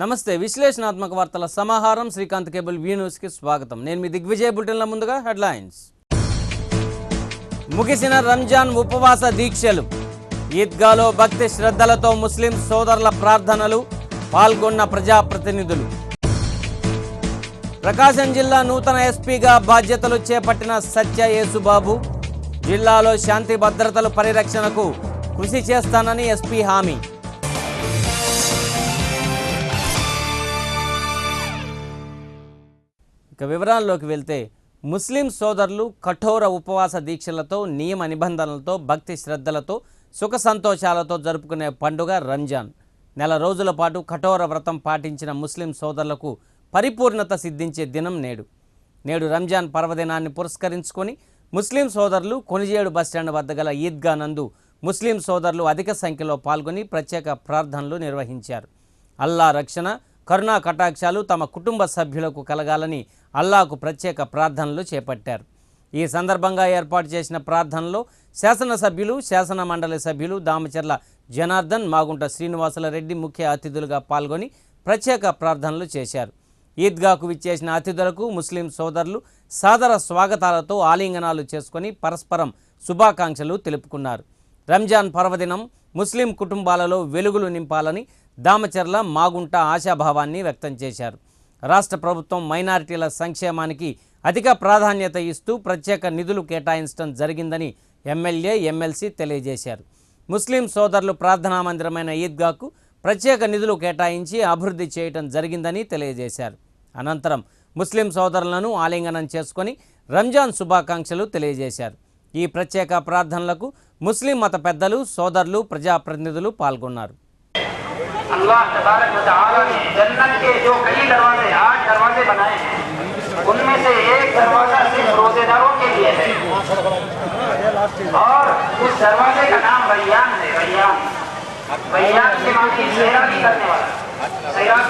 నమస్తే విశ్లేషణాత్మక వార్తల సమాహారం శ్రీకాంత్ కేబుల్ వ్యూ న్యూస్ కి స్వాగతం. నేను మీ దిగ్విజయ బులెటిన్ల ముందుగా హెడ్లైన్స్. ముగిసిన రంజాన్ ఉపవాస దీక్షలు. ఈద్గాలో భక్తి శ్రద్ధలతో ముస్లిం సోదరుల ప్రార్థనలు, పాల్గొన్న ప్రజాప్రతినిధులు. ప్రకాశం జిల్లా నూతన ఎస్పీగా బాధ్యతలు చేపట్టిన సత్య యేసుబాబు. జిల్లాలో శాంతి భద్రతల పరిరక్షణకు కృషి చేస్తానని ఎస్పీ హామీ. ఇక వివరాల్లోకి వెళ్తే, ముస్లిం సోదరులు కఠోర ఉపవాస దీక్షలతో, నియమ నిబంధనలతో, భక్తి శ్రద్ధలతో, సుఖ సంతోషాలతో జరుపుకునే పండుగ రంజాన్. నెల రోజుల పాటు కఠోర వ్రతం పాటించిన ముస్లిం సోదరులకు పరిపూర్ణత సిద్ధించే దినం నేడు రంజాన్ పర్వదినాన్ని పురస్కరించుకొని ముస్లిం సోదరులు కొనిజేడు బస్టాండ్ వద్ద గల ఈద్గా నందు ముస్లిం సోదరులు అధిక సంఖ్యలో పాల్గొని ప్రత్యేక ప్రార్థనలు నిర్వహించారు. అల్లా రక్షణ, కరుణా కటాక్షాలు తమ కుటుంబ సభ్యులకు కలగాలని అల్లాకు ప్రత్యేక ప్రార్థనలు చేపట్టారు. ఈ సందర్భంగా ఏర్పాటు చేసిన ప్రార్థనలో శాసనసభ్యులు, శాసన మండలి సభ్యులు దామచర్ల జనార్దన్, మాగుంట శ్రీనివాసుల రెడ్డి ముఖ్య అతిథులుగా పాల్గొని ప్రత్యేక ప్రార్థనలు చేశారు. ఈద్గాకు విచ్చేసిన అతిథులకు ముస్లిం సోదరులు సాదర స్వాగతాలతో ఆలింగనాలు చేసుకొని పరస్పరం శుభాకాంక్షలు తెలుపుకున్నారు. రంజాన్ పర్వదినం ముస్లిం కుటుంబాలలో వెలుగులు నింపాలని దామచర్ల, మాగుంట ఆశాభావాన్ని వ్యక్తం చేశారు. రాష్ట్ర ప్రభుత్వం మైనారిటీల సంక్షేమానికి అధిక ప్రాధాన్యత ఇస్తూ ప్రత్యేక నిధులు కేటాయించడం జరిగిందని ఎమ్మెల్యే, ఎమ్మెల్సీ తెలియజేశారు. ముస్లిం సోదరులు ప్రార్థనా మందిరమైన ఈద్గాకు ప్రత్యేక నిధులు కేటాయించి అభివృద్ధి చేయడం జరిగిందని తెలియజేశారు. అనంతరం ముస్లిం సోదరులను ఆలింగనం చేసుకొని రంజాన్ శుభాకాంక్షలు తెలియజేశారు. ఈ ప్రత్యేక ప్రార్థనలకు ముస్లిం మత పెద్దలు, సోదరులు, ప్రజాప్రతినిధులు పాల్గొన్నారు. अल्लाह तबारक व तआला ने जन्नत के जो कई दरवाजे 8 दरवाजे बनाए हैं, उनमें से एक दरवाजा सिर्फ रोजेदारों के लिए है और उस दरवाजे का नाम रैयान है। रैयान के मानी सैरानी करने वाला, सैरान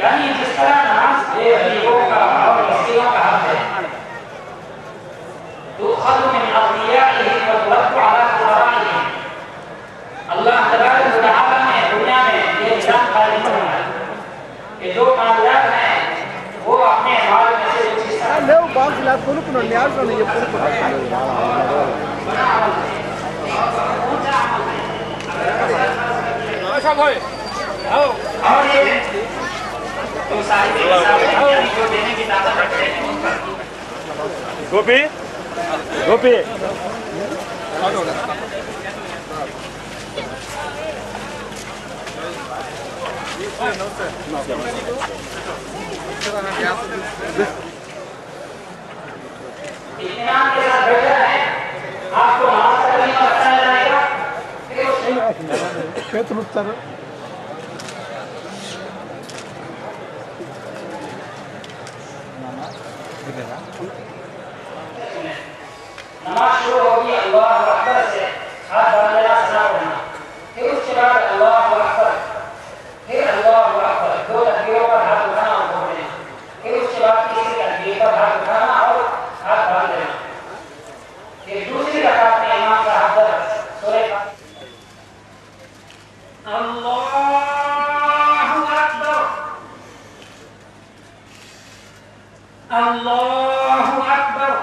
यानी जिस तरह नाज गरीबों का और मिस्कीनों का हक है, तो खल्क़ मिन अग़नियाइही व तुरद्दु अला फुक़राइही। अल्लाह तबारक व तआला ने दुनिया में ये निज़ाम कायम किया है कि जो मालदार हैं वो अपने माल में से कुछ हिस्सा लेव बाग ला कोनुकुनोंడి యార్సోని చెప్పుకుంటున్నారు आशा भाई आओ और ये तो साहिब यानी जो देने की ताकत रखते हैं उनका गोपी गोपी इत्मीनान के साथ बैठे हैं, आपको नमाज पढ़ने का बताया जाएगा। చేతులు ఉత్తారు नमाज शुरू होगी अल्लाह अकबर से, हाथ बांधना, सना पढ़ना, फिर उसके बाद अल्लाह अकबर, फिर अल्लाह अकबर, दो तकबीरों पर हाथ उठाना और बोलना, फिर उसके बाद तीसरी तकबीर पर हाथ उठाना और हाथ बांध देना, फिर दूसरी रकात में इमाम का हाथ पर सूरह अल्लाहु अकबर, अल्लाहु अकबर,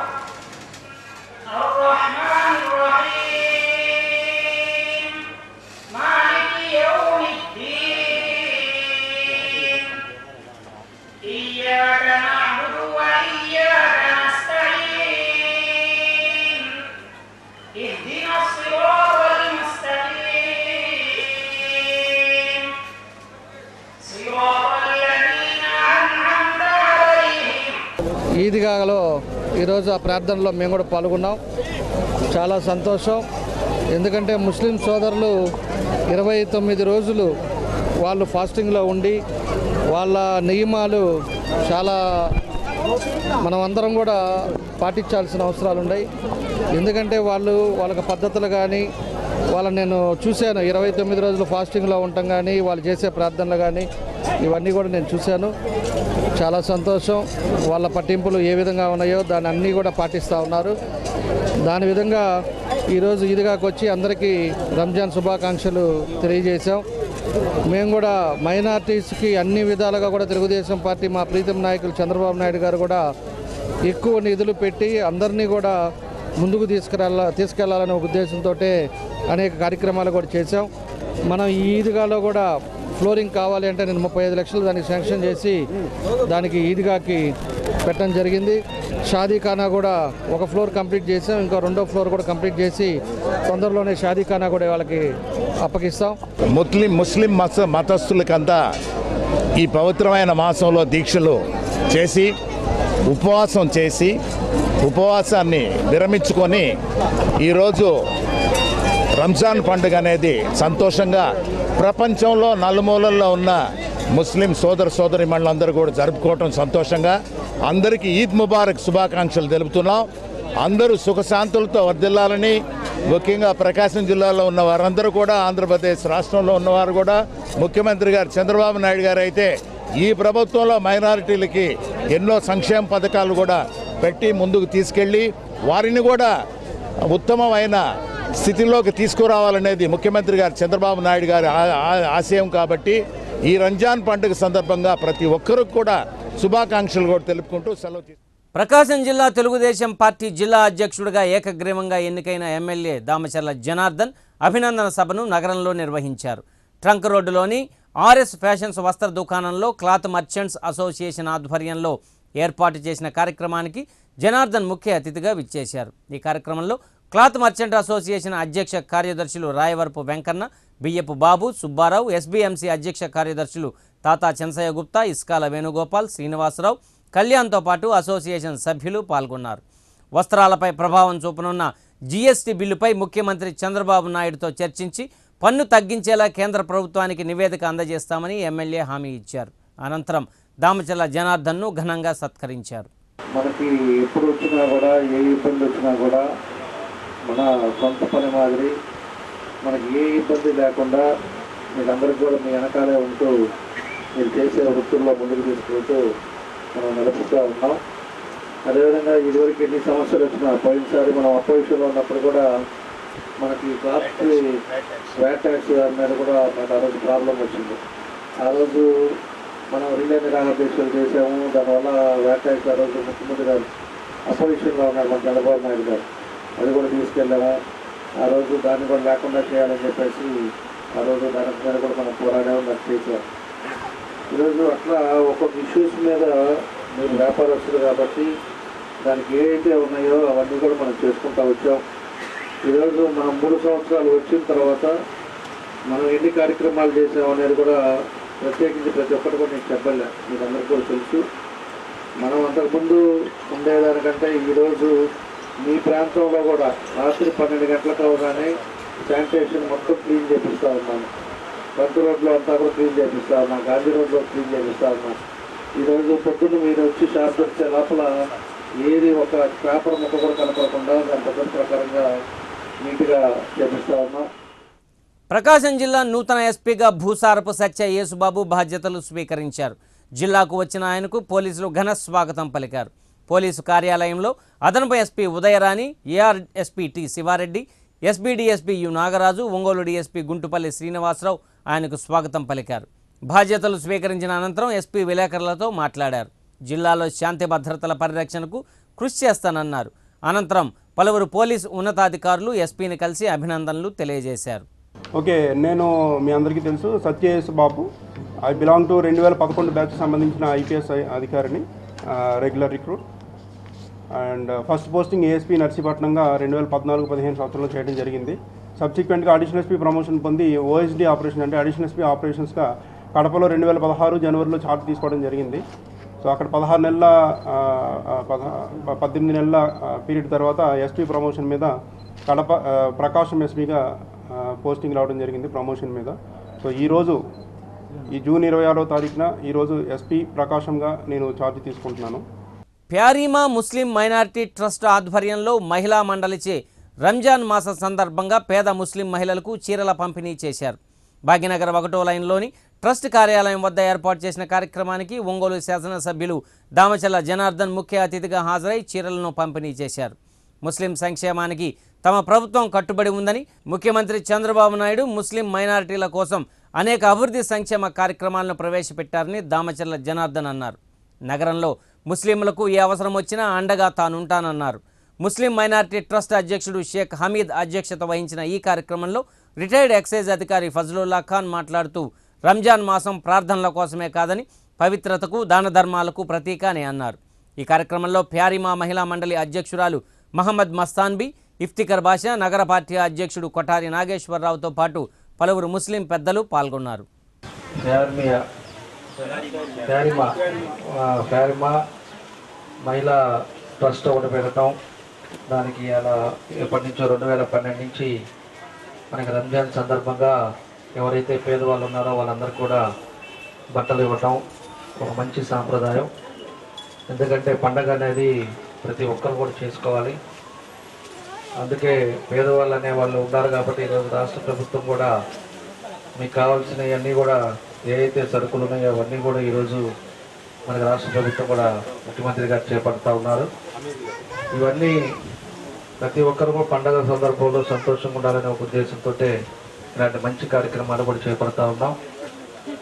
الرحمن الرحيم مالك يوم الدين إياك نعبد وإياك نستعين اهدنا الصراط المستقيم صراط الذين أنعمت عليهم. ఈద్గాలో ఈరోజు ఆ ప్రార్థనలో మేము కూడా పాల్గొన్నాం. చాలా సంతోషం. ఎందుకంటే ముస్లిం సోదరులు 29 రోజులు వాళ్ళు ఫాస్టింగ్లో ఉండి వాళ్ళ నియమాలు చాలా మనం అందరం కూడా పాటించాల్సిన అవసరాలు ఉన్నాయి. ఎందుకంటే వాళ్ళకి పద్ధతులు కానీ వాళ్ళని నేను చూశాను. 29 రోజులు ఫాస్టింగ్లో ఉండటం కానీ వాళ్ళు చేసే ప్రార్థనలు కానీ ఇవన్నీ కూడా నేను చూశాను. చాలా సంతోషం. వాళ్ళ పట్టింపులు ఏ విధంగా ఉన్నాయో దాన్ని అన్నీ కూడా పాటిస్తూ ఉన్నారు. దాని విధంగా ఈరోజు ఈద్గాకి వచ్చి అందరికీ రంజాన్ శుభాకాంక్షలు తెలియజేశాం. మేము కూడా మైనార్టీస్కి అన్ని విధాలుగా కూడా తెలుగుదేశం పార్టీ మా ప్రీతం నాయకులు చంద్రబాబు నాయుడు గారు కూడా ఎక్కువ నిధులు పెట్టి అందరినీ కూడా ముందుకు తీసుకెళ్లాలనే ఉద్దేశంతో అనేక కార్యక్రమాలు కూడా చేశాం. మనం ఈ ఈద్గాలో కూడా ఫ్లోరింగ్ కావాలి అంటే నేను 35 లక్షలు దానికి శాంక్షన్ చేసి దానికి ఈద్గాకి పెట్టడం జరిగింది. షాదీఖానా కూడా ఒక ఫ్లోర్ కంప్లీట్ చేసాం, ఇంకో 2వ ఫ్లోర్ కూడా కంప్లీట్ చేసి తొందరలోనే షాదీఖానా కూడా వాళ్ళకి అప్పగిస్తాం. ముస్లిం మతస్థులకంతా ఈ పవిత్రమైన మాసంలో దీక్షలు చేసి ఉపవాసం చేసి ఉపవాసాన్ని విరమించుకొని ఈరోజు రంజాన్ పండుగ అనేది సంతోషంగా ప్రపంచంలో నలుమూలల్లో ఉన్న ముస్లిం సోదరిమణులందరూ కూడా జరుపుకోవటం సంతోషంగా అందరికీ ఈద్ ముబారక్ శుభాకాంక్షలు తెలుపుతున్నాం. అందరూ సుఖశాంతులతో వర్ధిల్లాలని, ముఖ్యంగా ప్రకాశం జిల్లాలో ఉన్న వారందరూ కూడా, ఆంధ్రప్రదేశ్ రాష్ట్రంలో ఉన్నవారు కూడా, ముఖ్యమంత్రి గారు చంద్రబాబు నాయుడు గారు అయితే ఈ ప్రభుత్వంలో మైనారిటీలకి ఎన్నో సంక్షేమ పథకాలు కూడా పెట్టి ముందుకు తీసుకెళ్ళి వారిని కూడా ఉత్తమమైన స్థితిలోకి తీసుకురావాలనేది ముఖ్యమంత్రి గారు చంద్రబాబు నాయుడు గారి ఆశయం. కాబట్టి ఈ రంజాన్ పండుగ సందర్భంగా ప్రతి ఒక్కరికి కూడా శుభాకాంక్షలు కూడా తెలుపుకుంటూ సెలవు. ప్రకాశం జిల్లా తెలుగుదేశం పార్టీ జిల్లా అధ్యక్షుడిగా ఏకగ్రీవంగా ఎన్నికైన ఎమ్మెల్యే దామచర్ల జనార్దన్ అభినందన సభను నగరంలో నిర్వహించారు. ట్రంక్ రోడ్డులోని ఆర్ఎస్ ఫ్యాషన్స్ వస్త్ర దుకాణంలో క్లాత్ మర్చెంట్స్ అసోసియేషన్ ఆధ్వర్యంలో ఏర్పాటు చేసిన కార్యక్రమానికి జనార్దన్ ముఖ్య అతిథిగా విచ్చేశారు. ఈ కార్యక్రమంలో క్లాత్ మర్చెంట్ అసోసియేషన్ అధ్యక్ష కార్యదర్శులు రాయవరపు వెంకన్న, బియ్యపు బాబు, సుబ్బారావు, ఎస్బీఎంసీ అధ్యక్ష కార్యదర్శులు తాతా చెన్సయ్య గుప్తా, ఇస్కాల వేణుగోపాల్, శ్రీనివాసరావు, కళ్యాణ్తో పాటు అసోసియేషన్ సభ్యులు పాల్గొన్నారు. వస్త్రాలపై ప్రభావం చూపనున్న జీఎస్టీ బిల్లుపై ముఖ్యమంత్రి చంద్రబాబు నాయుడుతో చర్చించి పన్ను తగ్గించేలా కేంద్ర ప్రభుత్వానికి నివేదిక అందజేస్తామని ఎమ్మెల్యే హామీ ఇచ్చారు. అనంతరం దామచర్ల జనార్దన్ను ఘనంగా సత్కరించారు. మనకి ఎప్పుడు వచ్చినా కూడా ఏ ఇబ్బంది వచ్చినా కూడా మన సొంత పని మాదిరి మనకి ఏ ఇబ్బంది లేకుండా మీరందరికీ కూడా మీ వెనకాలే ఉంటూ మీరు చేసే వృత్తుల్లో ముందుకు తీసుకెళ్తూ మనం నడుపుతూ ఉన్నాం. అదేవిధంగా ఇదివరకు ఎన్ని సమస్యలు వచ్చినా పోయినసారి మనం అపోజిషన్లో ఉన్నప్పుడు కూడా మనకి క్లాత్ వ్యాట్ ట్యాక్స్ మీద కూడా మనకు ఆ రోజు ప్రాబ్లం వచ్చింది. ఆ రోజు మనం రిలే నిరాహారదీక్షలు చేసాము. దానివల్ల వ్యాట్ ట్యాక్స్ ఆ రోజు ముఖ్యమంత్రి గారు అపోజిషన్లో ఉన్నారు మన చంద్రబాబు నాయుడు గారు, అది కూడా తీసుకెళ్ళాము. ఆ రోజు దాన్ని కూడా లేకుండా చేయాలని చెప్పేసి ఆ రోజు దాని మీద కూడా మనం పోరాడాము, నాకు చేసాం. ఈరోజు అట్లా ఒక్కొక్క ఇష్యూస్ మీద మీరు వ్యాపారస్తులు కాబట్టి దానికి ఏవైతే ఉన్నాయో అవన్నీ కూడా మనం చేసుకుంటూ వచ్చాం. ఈరోజు మనం 3 సంవత్సరాలు వచ్చిన తర్వాత మనం ఎన్ని కార్యక్రమాలు చేసామనేది కూడా ప్రత్యేకించి ప్రతి ఒక్కటి కూడా నేను చెప్పలే, మీకు అందరికీ కూడా తెలుసు. మనం అంతకుముందు ఉండేదానికంటే ఈరోజు మీ ప్రాంతంలో కూడా రాత్రి 12 గంటలకు అవగానే శానిటేషన్ మొత్తం క్లీన్ చేపిస్తూ ఉన్నాను. బంతు రోడ్లో అంతా కూడా క్లీన్ చేపిస్తూ ఉన్నాం, గాంధీ రోడ్లో క్లీన్ చేపిస్తూ ఉన్నాం. ఈరోజు పొద్దున్న మీరు వచ్చి షాప్ వచ్చే లోపల ఏది ఒక పేపర్ ముక్క కూడా కనపడకుండా దాని పద్ధతి ప్రకారంగా నీట్గా చేపిస్తూ ఉన్నాం. ప్రకాశం జిల్లా నూతన ఎస్పీగా భూసారపు సత్య యేసుబాబు బాధ్యతలు స్వీకరించారు. జిల్లాకు వచ్చిన ఆయనకు పోలీసులు ఘన స్వాగతం పలికారు. పోలీసు కార్యాలయంలో అదనపు SP Udayarani, ARSP T Sivareddy, SBDSP U Nagaraju, Ongole DSP Guntupalli Srinivasarao ఆయనకు స్వాగతం పలికారు. బాధ్యతలు స్వీకరించిన అనంతరం ఎస్పీ విలేకరులతో మాట్లాడారు. జిల్లాలో శాంతి భద్రతల పరిరక్షణకు కృషి చేస్తానన్నారు. అనంతరం పలువురు పోలీసు ఉన్నతాధికారులు ఎస్పీని కలిసి అభినందనలు తెలియజేశారు. ఓకే, నేను మీ అందరికీ తెలుసు Satyesh Babu. I belong to 2011 batch సంబంధించిన ఐపీఎస్ అధికారిని, regular recruit. And first posting ASP నర్సీపట్నంగా 2014-15 సంవత్సరంలో చేయడం జరిగింది. సబ్సిక్వెంట్గా అడిషనల్ ఎస్పీ ప్రమోషన్ పొంది ఓఎస్డీ ఆపరేషన్ అంటే అడిషనల్ ఎస్పీ ఆపరేషన్స్గా కడపలో 2016 జనవరిలో చార్జ్ తీసుకోవడం జరిగింది. సో అక్కడ 18 నెలల పీరియడ్ తర్వాత ఎస్పీ ప్రమోషన్ మీద కడప ప్రకాశం ఎస్పీగా పోస్టింగ్ రావడం జరిగింది ప్రమోషన్ మీద. సో ఈరోజు ఈ జూన్ 26వ తారీఖున ఈరోజు ఎస్పీ ప్రకాశంగా నేను ఛార్జ్ తీసుకుంటున్నాను. ప్యారీమా ముస్లిం మైనారిటీ ట్రస్ట్ ఆధ్వర్యంలో మహిళా మండలిచే రంజాన్ మాస సందర్భంగా పేద ముస్లిం మహిళలకు చీరల పంపిణీ చేశారు. భాగ్యనగర్ 1వ లైన్లోని ట్రస్ట్ కార్యాలయం వద్ద ఏర్పాటు చేసిన కార్యక్రమానికి ఒంగోలు శాసనసభ్యులు దామచర్ల జనార్దన్ ముఖ్య అతిథిగా హాజరై చీరలను పంపిణీ చేశారు. ముస్లిం సంక్షేమానికి తమ ప్రభుత్వం కట్టుబడి ఉందని, ముఖ్యమంత్రి చంద్రబాబు నాయుడు ముస్లిం మైనారిటీల కోసం అనేక అభివృద్ధి సంక్షేమ కార్యక్రమాలను ప్రవేశపెట్టారని దామచర్ల జనార్దన్ అన్నారు. నగరంలో ముస్లింలకు ఏ అవసరం వచ్చినా అండగా తానుంటానన్నారు. ముస్లిం మైనారిటీ ట్రస్ట్ అధ్యక్షుడు షేక్ హమీద్ అధ్యక్షత వహించిన ఈ కార్యక్రమంలో రిటైర్డ్ ఎక్సైజ్ అధికారి ఫజ్లుల్లా ఖాన్ మాట్లాడుతూ రంజాన్ మాసం ప్రార్థనల కోసమే కాదని పవిత్రతకు దాన ధర్మాలకు ప్రతీక అని అన్నారు. ఈ కార్యక్రమంలో ప్యారిమా మహిళా మండలి అధ్యక్షురాలు మహమ్మద్ మస్తాన్బీ, ఇఫ్తికర్ బాషా, నగర పార్టీ అధ్యక్షుడు కొఠారి నాగేశ్వరరావుతో పాటు పలువురు ముస్లిం పెద్దలు పాల్గొన్నారు. ప్యారిమా మహిళా ట్రస్ట్ ఒకటి పెట్టడం, దానికి అలా ఎప్పటి నుంచో 2012 నుంచి మనకి రంజాన్ సందర్భంగా ఎవరైతే పేదవాళ్ళు ఉన్నారో వాళ్ళందరికీ కూడా బట్టలు ఇవ్వటం ఒక మంచి సాంప్రదాయం. ఎందుకంటే పండగ అనేది ప్రతి ఒక్కరు కూడా చేసుకోవాలి. అందుకే పేదవాళ్ళు అనే వాళ్ళు ఉన్నారు కాబట్టి ఈరోజు రాష్ట్ర ప్రభుత్వం కూడా మీకు కావాల్సినవన్నీ కూడా ఏవైతే సరుకులు ఉన్నాయో అవన్నీ కూడా ఈరోజు మనకి రాష్ట్ర ప్రభుత్వం కూడా ముఖ్యమంత్రి గారు చేపడుతూ ఉన్నారు. ఇవన్నీ ప్రతి ఒక్కరు కూడా పండగ సందర్భంలో సంతోషంగా ఉండాలనే ఒక ఉద్దేశంతో ఇలాంటి మంచి కార్యక్రమాలు కూడా చేపడుతూ ఉన్నాం.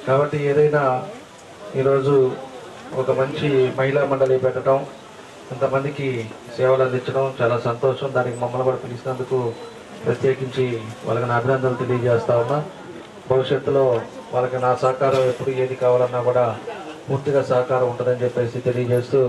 కాబట్టి ఏదైనా ఈరోజు ఒక మంచి మహిళా మండలి పెట్టడం, ఇంతమందికి సేవలు అందించడం చాలా సంతోషం. దానికి మమ్మల్ని కూడా పిలిచినందుకు ప్రత్యేకించి వాళ్ళకి నా అభినందనలు తెలియజేస్తా ఉన్నా. భవిష్యత్తులో వాళ్ళకి నా సహకారం ఎప్పుడు ఏది కావాలన్నా కూడా పూర్తిగా సహకారం ఉంటుందని చెప్పేసి తెలియజేస్తూ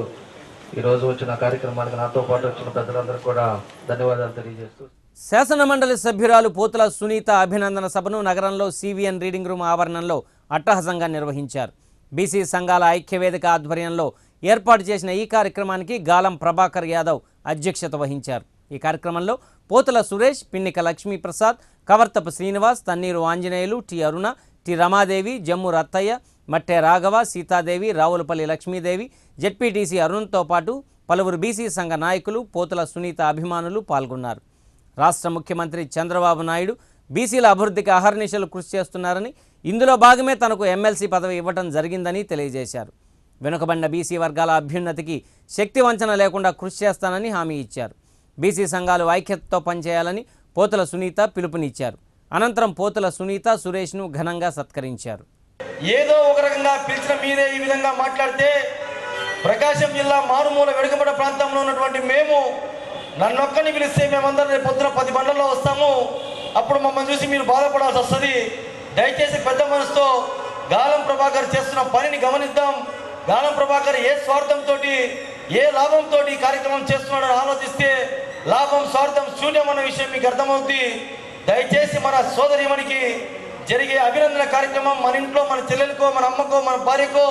ఈరోజు వచ్చిన కార్యక్రమానికి నాతో పాటు వచ్చిన పెద్దలందరూ కూడా ధన్యవాదాలు తెలియజేస్తూ శాసనమండలి సభ్యురాలు పోతుల సునీత అభినందన సభను నగరంలో సివిఎన్ రీడింగ్ రూమ్ ఆవరణంలో అట్టహాసంగా నిర్వహించారు. బీసీ సంఘాల ఐక్యవేదిక ఆధ్వర్యంలో ఏర్పాటు చేసిన ఈ కార్యక్రమానికి గాలం ప్రభాకర్ యాదవ్ అధ్యక్షత వహించారు. ఈ కార్యక్రమంలో పోతుల సురేష్, పిన్నిక లక్ష్మీప్రసాద్, కవర్తపు శ్రీనివాస్, తన్నీరు ఆంజనేయులు, టి అరుణ, టి రమాదేవి, జమ్ము రత్తయ్య, మట్టె రాఘవ, సీతాదేవి, రావులపల్లి లక్ష్మీదేవి, జెడ్పీటీసీ అరుణ్తో పాటు పలువురు బీసీ సంఘ నాయకులు, పోతుల సునీత అభిమానులు పాల్గొన్నారు. రాష్ట్ర ముఖ్యమంత్రి చంద్రబాబు నాయుడు బీసీల అభివృద్ధికి అహర్నిశలు కృషి చేస్తున్నారని, ఇందులో భాగమే తనకు ఎమ్మెల్సీ పదవి ఇవ్వడం జరిగిందని తెలియజేశారు. వెనుకబడిన బీసీ వర్గాల అభ్యున్నతికి శక్తి వంచన లేకుండా కృషి చేస్తానని హామీ ఇచ్చారు. బీసీ సంఘాలు ఐక్యతతో పనిచేయాలని పోతుల సునీత పిలుపునిచ్చారు. అనంతరం పోతుల సునీత సురేష్ను ఘనంగా సత్కరించారు. ఏదో ఒక రకంగా పిలిచిన మీరే ఈ విధంగా మాట్లాడితే ప్రకాశం జిల్లా మారుమూల వెనుకబడ్డ ప్రాంతంలో ఉన్నటువంటి మేము నన్నొక్కని పిలిస్తే మేమందరం రేపు పొద్దున 10 బండ్లలో వస్తాము. అప్పుడు మమ్మల్ని చూసి మీరు బాధపడాల్సి వస్తుంది. దయచేసి పెద్ద మనసుతో గాలం ప్రభాకర్ చేస్తున్న పనిని గమనిద్దాం. గాలం ప్రభాకర్ ఏ స్వార్థంతో ఏ లాభంతో ఈ కార్యక్రమం చేస్తున్నాడని ఆలోచిస్తే లాభం స్వార్థం శూన్యం అన్న విషయం మీకు అర్థమవుతుంది. దయచేసి మన సోదరిమణికి జరిగే అభినందన కార్యక్రమం మన ఇంట్లో మన చెల్లెలకో, మన అమ్మకో, మన భార్యకో,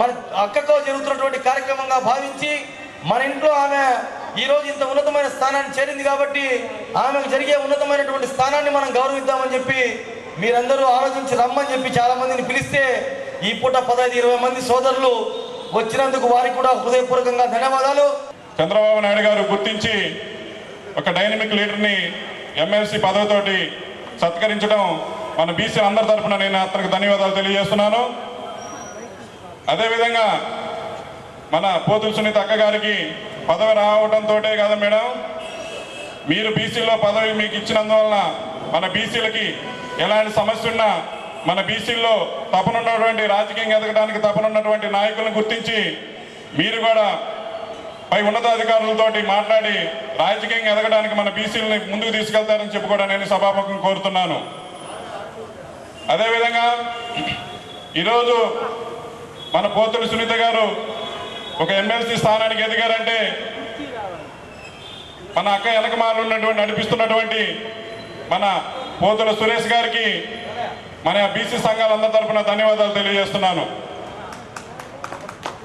మన అక్కకో జరుగుతున్నటువంటి కార్యక్రమంగా భావించి మన ఇంట్లో ఆమె ఈరోజు ఇంత ఉన్నతమైన స్థానాన్ని చేరింది కాబట్టి ఆమెకు జరిగే ఉన్నతమైనటువంటి స్థానాన్ని మనం గౌరవిద్దామని చెప్పి మీరందరూ ఆలోచించి రమ్మని చెప్పి చాలామందిని పిలిస్తే ఈ పూట 15-20 మంది సోదరులు వచ్చినందుకు వారికి కూడా హృదయపూర్వకంగా ధన్యవాదాలు. చంద్రబాబు నాయుడు గారు గుర్తించి ఒక డైనమిక్ లీడర్ని ఎమ్మెల్సీ పదవితోటి సత్కరించడం మన బీసీ అందరి తరఫున నేను అతనికి ధన్యవాదాలు తెలియజేస్తున్నాను. అదేవిధంగా మన పోతుల సునీత అక్క గారికి పదవి రావడంతో కదా మేడం, మీరు బీసీలో పదవి మీకు ఇచ్చినందువలన మన బీసీలకి ఎలాంటి సమస్య ఉన్నా మన బీసీల్లో తపనున్నటువంటి రాజకీయంగా ఎదగడానికి తపనున్నటువంటి నాయకులను గుర్తించి మీరు కూడా పై ఉన్నతాధికారులతోటి మాట్లాడి రాజకీయంగా ఎదగడానికి మన బీసీలని ముందుకు తీసుకెళ్తారని చెప్పి కూడా నేను సభాముఖంగా కోరుతున్నాను. అదేవిధంగా ఈరోజు మన పోతుల సునీత గారు ఒక ఎమ్మెల్సీ స్థానానికి ఎదిగారంటే మన అక్క వెనకమాలు ఉన్నటువంటి నడిపిస్తున్నటువంటి మన పోతుల సురేష్ గారికి మన బీసీ సంఘాలందరి తరఫున ధన్యవాదాలు తెలియజేస్తున్నాను.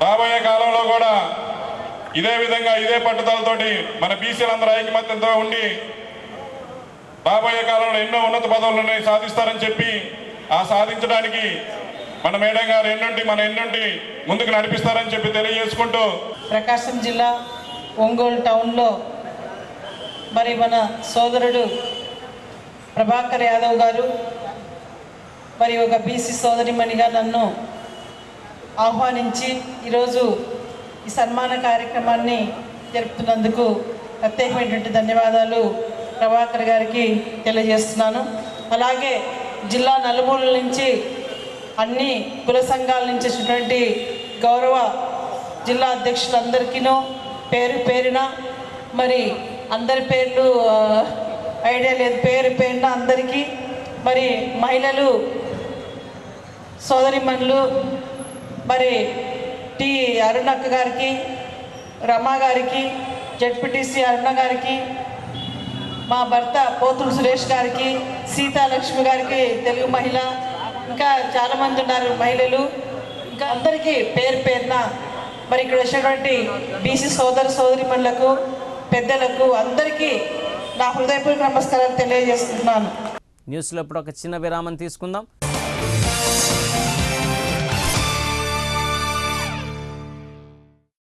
రాబోయే కాలంలో కూడా ఇదే విధంగా ఇదే పట్టుదలతోటి మన బీసీలందరూ ఐకమత్యంతో ఉండి రాబోయే కాలంలో ఎన్నో ఉన్నత పదవులను సాధిస్తారని చెప్పి ఆ సాధించడానికి మన మేడం గారు మన ఎన్నుంటి ముందుకు నడిపిస్తారని చెప్పి తెలియజేసుకుంటూ ప్రకాశం జిల్లా ఒంగోలు టౌన్లో మరి మన సోదరుడు ప్రభాకర్ యాదవ్ గారు మరి ఒక బీసీ సోదరిమణిగా నన్ను ఆహ్వానించి ఈరోజు ఈ సన్మాన కార్యక్రమాన్ని జరుపుతున్నందుకు ప్రత్యేకమైనటువంటి ధన్యవాదాలు ప్రభాకర్ గారికి తెలియజేస్తున్నాను. అలాగే జిల్లా నలుమూలల నుంచి అన్ని కుల సంఘాల నుంచి వచ్చినటువంటి గౌరవ జిల్లా అధ్యక్షులందరికీనూ పేరు పేరున మరి అందరి పేర్లు ఐడియా లేదు, పేరు పేరున అందరికీ మరి మహిళలు సోదరిమణులు మరి టి అరుణక్క గారికి, రమా గారికి, జడ్పీటీసీ అరుణ గారికి, మా భర్త పోతులు సురేష్ గారికి, సీతాలక్ష్మి గారికి తెలుగు మహిళ, ఇంకా చాలామంది ఉన్నారు మహిళలు, ఇంకా అందరికీ పేరు పేరున మరి ఇక్కడ వచ్చినటువంటి బీసీ సోదరిమణులకు, పెద్దలకు అందరికీ నా హృదయపూర్వక నమస్కారాలు తెలియజేస్తున్నాను. న్యూస్లో ఇప్పుడు ఒక చిన్న విరామం తీసుకుందాం.